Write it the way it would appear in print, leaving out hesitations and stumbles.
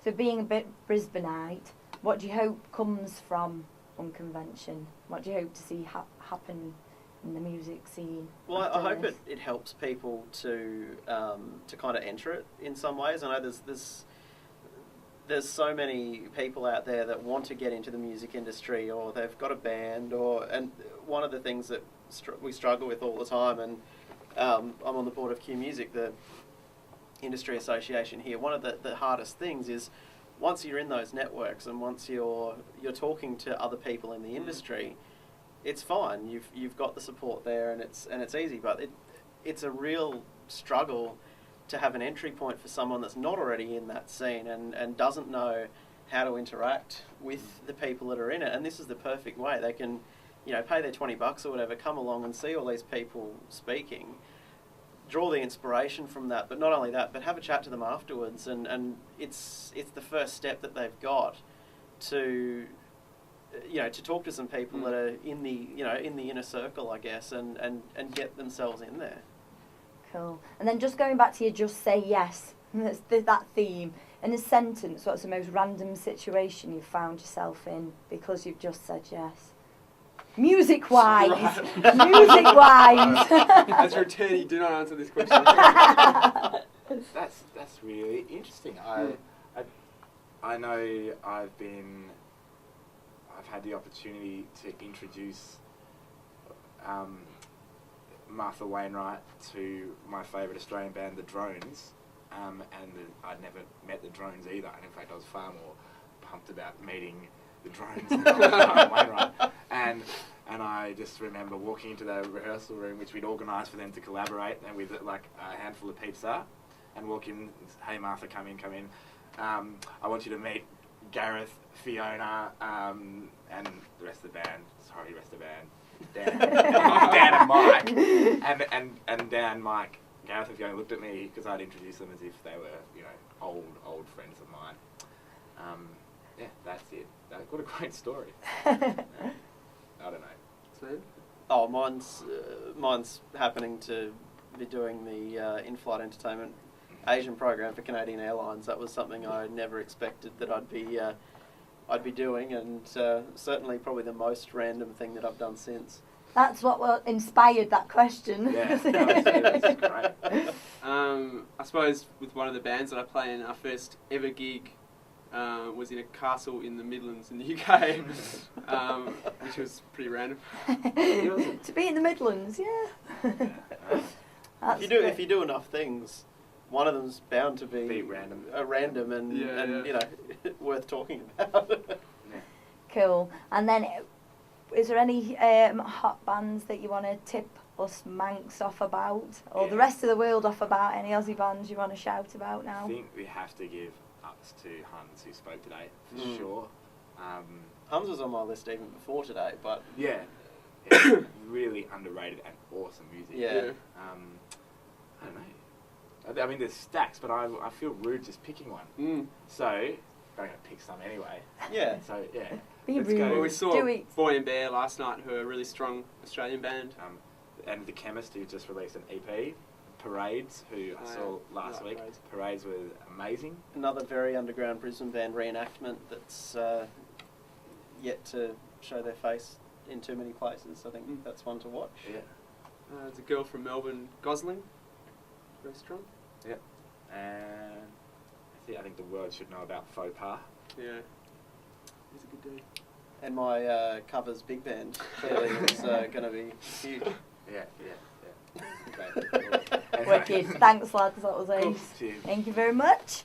So being a bit Brisbaneite, what do you hope comes from Unconvention? What do you hope to see happen in the music scene? Well, I hope it helps people to kind of enter it in some ways. I know there's so many people out there that want to get into the music industry, or they've got a band, and one of the things that we struggle with all the time, and I'm on the board of Q Music, the industry association here. One of the hardest things is once you're in those networks and once you're talking to other people in the industry, it's fine. You've got the support there, and it's easy. But it's a real struggle to have an entry point for someone that's not already in that scene and doesn't know how to interact with the people that are in it. And this is the perfect way. They can, pay their $20 or whatever, come along and see all these people speaking, draw the inspiration from that, but not only that, but have a chat to them afterwards, and it's the first step that they've got to to talk to some people that are in the inner circle, I guess, and get themselves in there. Cool. And then just going back to your just say yes, that's that theme. In a sentence, what's the most random situation you've found yourself in because you've just said yes? Music-wise. Right. Music-wise. As your attorney, do not answer this question. That's really interesting. I know I've had the opportunity to introduce Martha Wainwright to my favourite Australian band, the Drones, and I'd never met the Drones either, and in fact I was far more pumped about meeting the Drones than Martha Wainwright. And I just remember walking into the rehearsal room, which we'd organised for them to collaborate, and with like a handful of pizza, and walk in, hey Martha, come in. I want you to meet Gareth, Fiona, and the rest of the band. Sorry, rest of the band. Dan and Mike. And Dan and Mike, Gareth and Fiona looked at me because I'd introduced them as if they were, old friends of mine. Yeah, that's it. What a great story. I don't know. Sam? Oh, mine's happening to be doing the in-flight entertainment Asian program for Canadian Airlines. That was something I never expected that I'd be doing, and certainly probably the most random thing that I've done since. That's what inspired that question. Yeah, that's great. I suppose with one of the bands that I play in, our first ever gig was in a castle in the Midlands in the UK, which was pretty random. To be in the Midlands, yeah. If you do enough things, one of them's bound to be random. Random and worth talking about. Yeah. Cool. And then, is there any hot bands that you want to tip us Manx off about, or the rest of the world off about? Any Aussie bands you want to shout about now? I think we have to give ups to Hans, who spoke today, for sure. Hans was on my list even before today, but yeah, really underrated and awesome music. Yeah. I don't know. I mean, there's stacks, but I feel rude just picking one. So I'm going to pick some anyway. Yeah. So yeah. Be let's rude. go. Well, we saw Boy and Bear last night, who are a really strong Australian band. And The Chemist, who just released an EP. Parades, who I saw last week. Parades was amazing. Another very underground Brisbane band, Reenactment, that's yet to show their face in too many places. I think that's one to watch. Yeah. There's a girl from Melbourne, Gosling. Very strong. Yeah. And I think the world should know about Faux Pas. Yeah. He's a good dude. And my covers big band clearly is going to be huge. Yeah. Okay. Wicked. Thanks, lads. That was ace. Cool. Thank you very much.